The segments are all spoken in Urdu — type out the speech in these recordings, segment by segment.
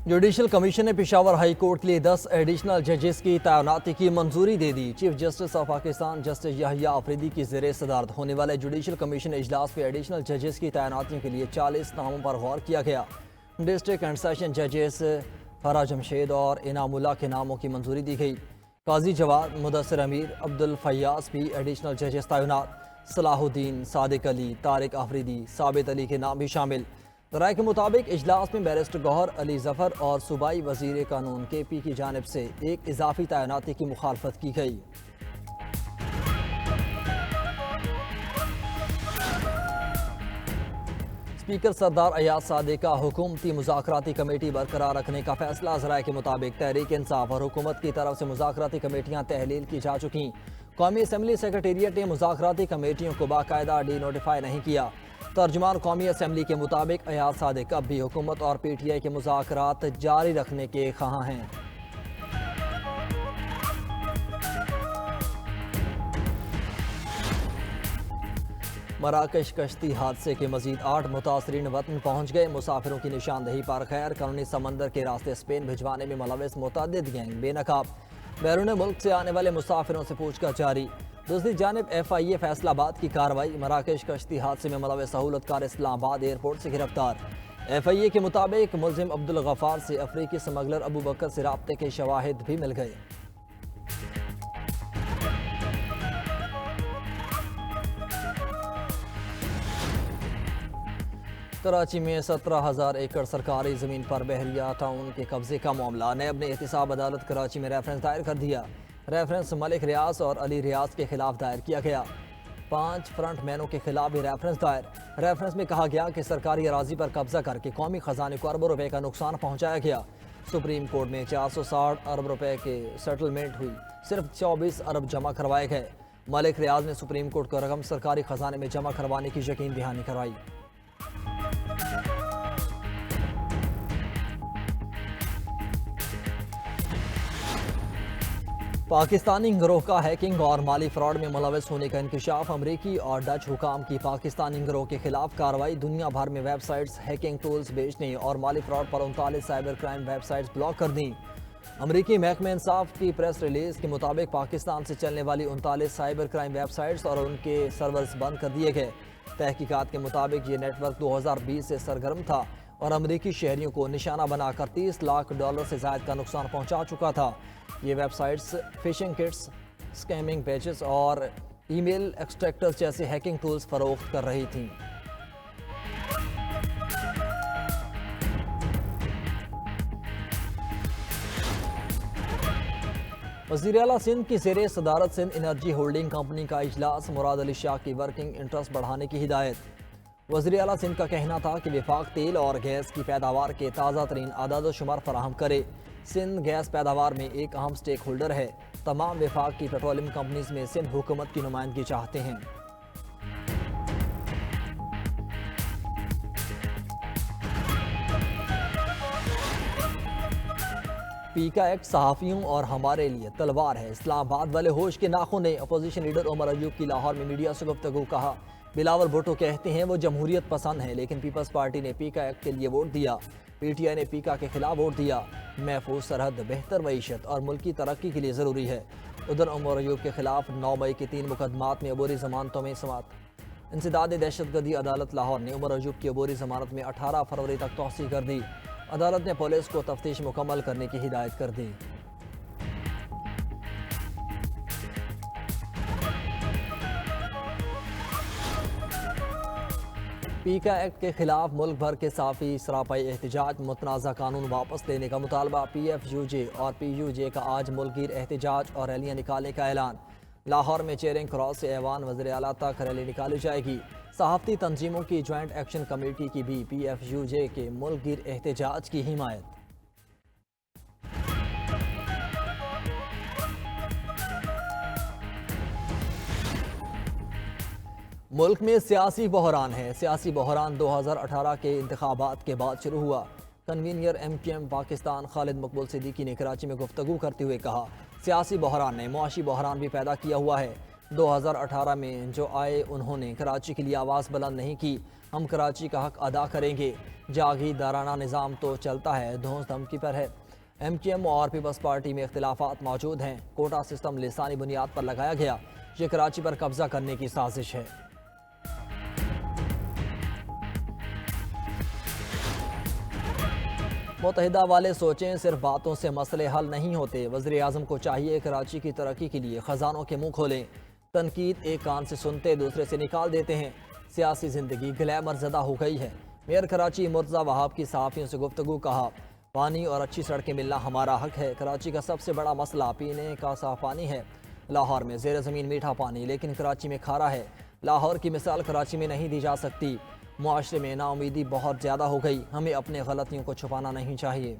جوڈیشل کمیشن نے پشاور ہائی کورٹ کے لیے 10 ایڈیشنل ججز کی تعیناتی کی منظوری دے دی۔ Chief justice of Pakistan justice Yahya Afridi کی زیر صدارت ہونے والے جوڈیشل کمیشن اجلاس میں ایڈیشنل ججز کی تعیناتیوں کے لیے 40 ناموں پر غور کیا گیا۔ ڈسٹرکٹ اینڈ سیشن ججز فرح جمشید اور انعام اللہ کے ناموں کی منظوری دی گئی۔ قاضی جواد، مدثر امیر، عبدالفیاض بھی ایڈیشنل ججز تعینات۔ صلاح الدین، صادق علی، طارق آفریدی، ثابت علی کے نام بھی شامل۔ رائے کے مطابق اجلاس میں بیرسٹر گوہر علی ظفر اور صوبائی وزیر قانون کے پی کی جانب سے ایک اضافی تعیناتی کی مخالفت کی گئی۔ اسپیکر سردار ایاز صادق کا حکومتی مذاکراتی کمیٹی برقرار رکھنے کا فیصلہ۔ ذرائع کے مطابق تحریک انصاف اور حکومت کی طرف سے مذاکراتی کمیٹیاں تحلیل کی جا چکیں۔ قومی اسمبلی سیکریٹریٹ نے مذاکراتی کمیٹیوں کو باقاعدہ ڈی نوٹیفائی نہیں کیا۔ ترجمان قومی اسمبلی کے مطابق ایاز صادق اب بھی حکومت اور پی ٹی آئی کے مذاکرات جاری رکھنے کے خواہاں ہیں۔ مراکش کشتی حادثے کے مزید 8 متاثرین وطن پہنچ گئے۔ مسافروں کی نشاندہی پر غیر قانونی سمندر کے راستے اسپین بھجوانے میں ملوث متعدد گینگ بے نقاب۔ بیرون ملک سے آنے والے مسافروں سے پوچھ گچھ جاری۔ دوسری جانب ایف آئی اے فیصل آباد کی کارروائی۔ مراکش کشتی حادثے میں ملوث سہولت کار اسلام آباد ایئرپورٹ سے گرفتار۔ ایف آئی اے کے مطابق ملزم عبدالغفار سے افریقی سمگلر ابو بکر سے رابطے کے شواہد بھی مل گئے۔ کراچی میں 17,000 ایکڑ سرکاری زمین پر بحریہ ٹاؤن کے قبضے کا معاملہ۔ نیب نے احتساب عدالت کراچی میں ریفرنس دائر کر دیا۔ ریفرنس ملک ریاض اور علی ریاض کے خلاف دائر کیا گیا۔ 5 فرنٹ مینوں کے خلاف بھی ریفرنس دائر۔ ریفرنس میں کہا گیا کہ سرکاری اراضی پر قبضہ کر کے قومی خزانے کو اربوں روپے کا نقصان پہنچایا گیا۔ سپریم کورٹ میں 460 ارب روپے کے سیٹلمنٹ ہوئی، صرف 24 ارب جمع کروائے گئے۔ ملک ریاض نے سپریم کورٹ کو رقم سرکاری خزانے میں جمع کروانے کی یقین دہانی کروائی۔ پاکستانی گروہ کا ہیکنگ اور مالی فراڈ میں ملوث ہونے کا انکشاف۔ امریکی اور ڈچ حکام کی پاکستانی گروہ کے خلاف کارروائی۔ دنیا بھر میں ویب سائٹس ہیکنگ ٹولز بیچنے اور مالی فراڈ پر 39 cyber crime web sites block کر دیں۔ امریکی محکمہ انصاف کی پریس ریلیز کے مطابق پاکستان سے چلنے والی 39 سائبر کرائم ویب سائٹس اور ان کے سرورز بند کر دیے گئے۔ تحقیقات کے مطابق یہ نیٹ ورک 2020 سے سرگرم تھا اور امریکی شہریوں کو نشانہ بنا کر $30 لاکھ سے زائد کا نقصان پہنچا چکا تھا۔ یہ web sites phishing kits, skimming pages اور ای میل ایکسٹریکٹرز جیسے ہیکنگ ٹولز فروخت کر رہی تھیں۔ وزیر اعلیٰ سندھ کی زیر صدارت سندھ انرجی ہولڈنگ کمپنی کا اجلاس۔ مراد علی شاہ کی ورکنگ انٹرسٹ بڑھانے کی ہدایت۔ وزیر اعلیٰ سندھ کا کہنا تھا کہ وفاق تیل اور گیس کی پیداوار کے تازہ ترین اعداد و شمار فراہم کرے۔ سندھ گیس پیداوار میں ایک اہم سٹیک ہولڈر ہے۔ تمام وفاق کی پیٹرولیم کمپنیز میں سندھ حکومت کی نمائندگی چاہتے ہیں۔ پیکا ایکٹ صحافیوں اور ہمارے لیے تلوار ہے۔ اسلام آباد والے ہوش کے ناخن نے اپوزیشن لیڈر عمر ایوب کی لاہور میں میڈیا سے گفتگو۔ کہا بلاول بھٹو کہتے ہیں وہ جمہوریت پسند ہیں، لیکن پیپلز پارٹی نے پیکا ایکٹ کے لیے ووٹ دیا۔ پی ٹی آئی نے پیکا کے خلاف ووٹ دیا۔ محفوظ سرحد، بہتر معیشت اور ملکی ترقی کے لیے ضروری ہے۔ ادھر عمر ایوب کے خلاف 9 مئی کے 3 مقدمات میں عبوری ضمانتوں میں سماعت۔ انسداد دہشت گردی عدالت لاہور نے عمر ایوب کی عبوری ضمانت میں 18 فروری تک توسیع کر دی۔ عدالت نے پولیس کو تفتیش مکمل کرنے کی ہدایت کر دی۔ پیکا ایکٹ کے خلاف ملک بھر کے صحافی سراپائی احتجاج۔ متنازع قانون واپس لینے کا مطالبہ۔ پی ایف یو جے اور پی یو جے کا آج ملک گیر احتجاج اور ریلیاں نکالنے کا اعلان۔ لاہور میں چیرنگ کراس سے ایوان وزیر اعلیٰ تک ریلی نکالی جائے گی۔ صحافتی تنظیموں کی جوائنٹ ایکشن کمیٹی کی بھی پی ایف یو جے کے ملک گیر احتجاج کی حمایت۔ ملک میں سیاسی بحران ہے۔ سیاسی بحران 2018 کے انتخابات کے بعد شروع ہوا۔ Convener M Q M Pakistan Khalid Maqbool Siddiqui نے کراچی میں گفتگو کرتے ہوئے کہا سیاسی بحران نے معاشی بحران بھی پیدا کیا ہوا ہے۔ 2018 میں جو آئے انہوں نے کراچی کے لیے آواز بلند نہیں کی۔ ہم کراچی کا حق ادا کریں گے، جاگیردارانہ نظام تو چلتا ہے، دھونس دھمکی پر ہے۔ ایم کیو ایم اور پیپلز پارٹی میں اختلافات موجود ہیں۔ کوٹا سسٹم لسانی بنیاد پر لگایا گیا، یہ کراچی پر قبضہ کرنے کی سازش ہے۔ متحدہ والے سوچیں، صرف باتوں سے مسئلے حل نہیں ہوتے۔ وزیر اعظم کو چاہیے کراچی کی ترقی کے لیے خزانوں کے منہ کھولیں۔ تنقید ایک کان سے سنتے دوسرے سے نکال دیتے ہیں۔ سیاسی زندگی گلیمر زدہ ہو گئی ہے۔ میئر کراچی مرتضیٰ وہاب کی صحافیوں سے گفتگو، کہا پانی اور اچھی سڑکیں ملنا ہمارا حق ہے۔ کراچی کا سب سے بڑا مسئلہ پینے کا صاف پانی ہے۔ لاہور میں زیر زمین میٹھا پانی، لیکن کراچی میں کھارا ہے۔ لاہور کی مثال کراچی میں نہیں دی جا سکتی۔ معاشرے میں نا امیدی بہت زیادہ ہو گئی، ہمیں اپنے غلطیوں کو چھپانا نہیں چاہیے۔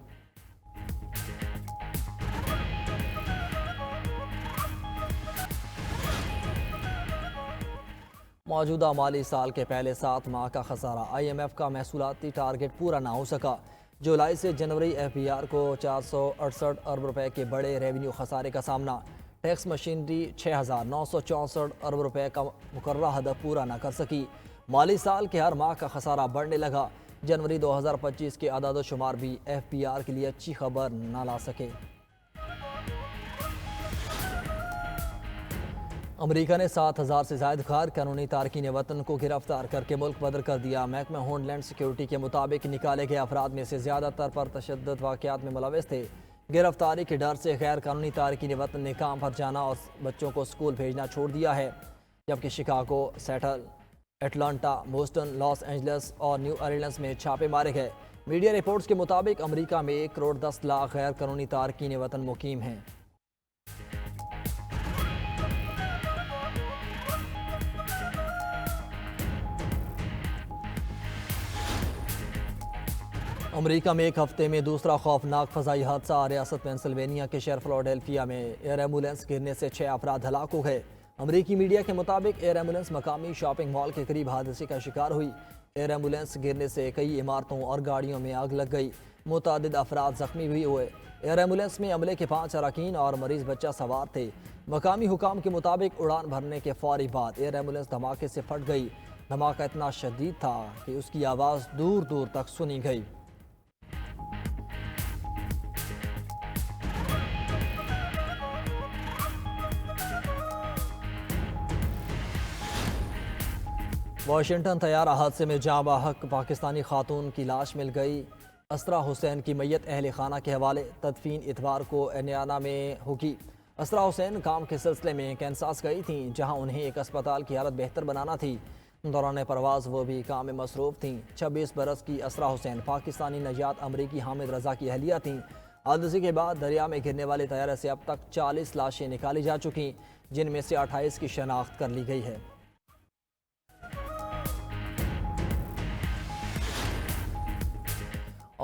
موجودہ مالی سال کے پہلے 7 ماہ کا خسارہ، آئی ایم ایف کا محصولاتی ٹارگٹ پورا نہ ہو سکا۔ جولائی سے جنوری ایف بی آر کو 468 ارب روپے کے بڑے ریونیو خسارے کا سامنا۔ ٹیکس مشینری 6,964 ارب روپے کا مقررہ ہدف پورا نہ کر سکی۔ مالی سال کے ہر ماہ کا خسارہ بڑھنے لگا۔ جنوری 2025 کے اعداد و شمار بھی ایف بی آر کے لیے اچھی خبر نہ لا سکے۔ امریکہ نے 7,000 سے زائد غیر قانونی تارکین وطن کو گرفتار کر کے ملک بدر کر دیا۔ محکمہ ہولڈ لینڈ سیکیورٹی کے مطابق نکالے گئے افراد میں سے زیادہ تر پر تشدد واقعات میں ملوث تھے۔ گرفتاری کے ڈر سے غیر قانونی تارکین وطن نے کام پر جانا اور بچوں کو اسکول بھیجنا چھوڑ دیا ہے، جبکہ Chicago, Seattle, Atlanta, Boston, Los Angeles اور نیو ارلینز میں چھاپے مارے گئے۔ میڈیا رپورٹس کے مطابق امریکہ میں 1 کروڑ 10 لاکھ غیر قانونی تارکین وطن مقیم ہیں۔ امریکہ میں ایک ہفتے میں دوسرا خوفناک فضائی حادثہ۔ ریاست پینسلوینیا کے شہر فلاڈیلفیا میں ایئر ایمبولینس گرنے سے 6 افراد ہلاک ہو گئے۔ امریکی میڈیا کے مطابق ایئر ایمبولینس مقامی شاپنگ مال کے قریب حادثے کا شکار ہوئی۔ ایئر ایمبولینس گرنے سے کئی عمارتوں اور گاڑیوں میں آگ لگ گئی، متعدد افراد زخمی بھی ہوئے۔ ایئر ایمبولینس میں عملے کے 5 اراکین اور مریض بچہ سوار تھے۔ مقامی حکام کے مطابق اڑان بھرنے کے فوری بعد ایئر ایمبولینس دھماکے سے پھٹ گئی۔ دھماکہ اتنا شدید تھا کہ اس کی آواز دور دور تک سنی گئی۔ واشنگٹن طیارہ حادثے میں جاں بحق پاکستانی خاتون کی لاش مل گئی۔ اسرا حسین کی میت اہل خانہ کے حوالے، تدفین اتوار کو انڈیانا میں ہوگی۔ اسرا حسین کام کے سلسلے میں کینساس گئی تھیں، جہاں انہیں ایک اسپتال کی حالت بہتر بنانا تھی۔ دوران پرواز وہ بھی کام میں مصروف تھیں۔ 26 برس کی اسرا حسین پاکستانی نژاد امریکی حامد رضا کی اہلیہ تھیں۔ حادثے کے بعد دریا میں گرنے والے طیارے سے اب تک 40 لاشیں نکالی جا چکی، جن میں سے 28 کی شناخت کر لی گئی ہے۔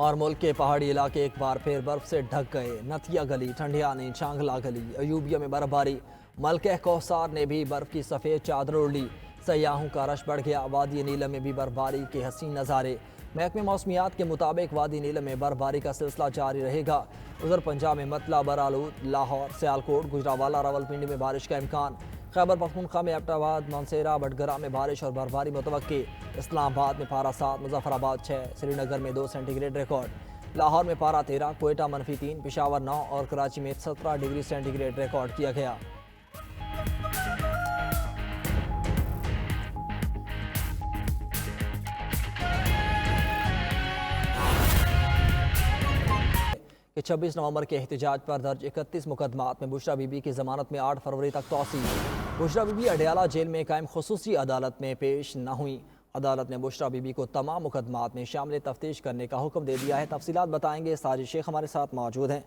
اور ملک کے پہاڑی علاقے ایک بار پھر برف سے ڈھک گئے۔ نتھیا گلی، ٹھنڈیانی، چانگلا گلی، ایوبیہ میں برف باری۔ ملکہ کوثر نے بھی برف کی سفید چادر اوڑھ لی۔ سیاحوں کا رش بڑھ گیا۔ وادی نیلم میں بھی برف باری کے حسین نظارے۔ محکمہ موسمیات کے مطابق وادی نیلم میں برف باری کا سلسلہ جاری رہے گا۔ ادھر پنجاب میں مطلع، برآلود، لاہور، سیالکوٹ، گجرانوالہ، راولپنڈی میں بارش کا امکان۔ خیبر پختونخوا میں ایبٹ آباد، مانسہرہ، بٹگرہ میں بارش اور برفباری متوقع۔ اسلام آباد میں پارہ 7، مظفر آباد 6، سری نگر میں 2 سینٹی گریڈ ریکارڈ۔ لاہور میں پارہ 13، کوئٹہ -3، پشاور 9 اور کراچی میں 17 ڈگری سینٹی گریڈ ریکارڈ کیا گیا۔ کہ 26 نومبر کے احتجاج پر درج 31 مقدمات میں بشریٰ بی بی کی ضمانت میں 8 فروری تک توسیع۔ بشریٰ بی بی اڈیالہ جیل میں قائم خصوصی عدالت میں پیش نہ ہوئیں۔ عدالت نے بشریٰ بی بی کو تمام مقدمات میں شامل تفتیش کرنے کا حکم دے دیا ہے۔ تفصیلات بتائیں گے ساجد شیخ ہمارے ساتھ موجود ہیں۔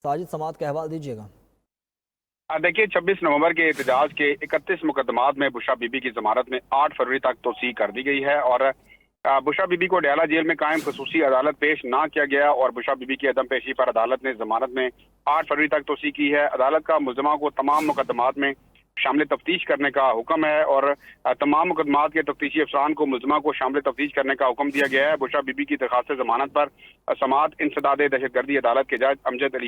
ساجد، سماعت کا احوال دیجیے گا۔ دیکھیے، 26 نومبر کے احتجاج کے 31 مقدمات میں بشریٰ بی بی کی ضمانت میں 8 فروری تک توسیع کر دی گئی ہے، اور بشریٰ بی بی کو اڈیالہ جیل میں قائم خصوصی عدالت پیش نہ کیا گیا، اور بشریٰ بی بی کی عدم پیشی پر عدالت نے ضمانت میں 8 فروری تک توسیع کی ہے۔ عدالت کا ملزمہ کو تمام مقدمات میں شامل تفتیش کرنے کا حکم ہے، اور تمام مقدمات کے تفتیشی افسران کو ملزمہ کو شامل تفتیش کرنے کا حکم دیا گیا ہے۔ بشریٰ بی بی کی درخواست ضمانت پر سماعت انسداد دہشت گردی عدالت کے جج امجد علی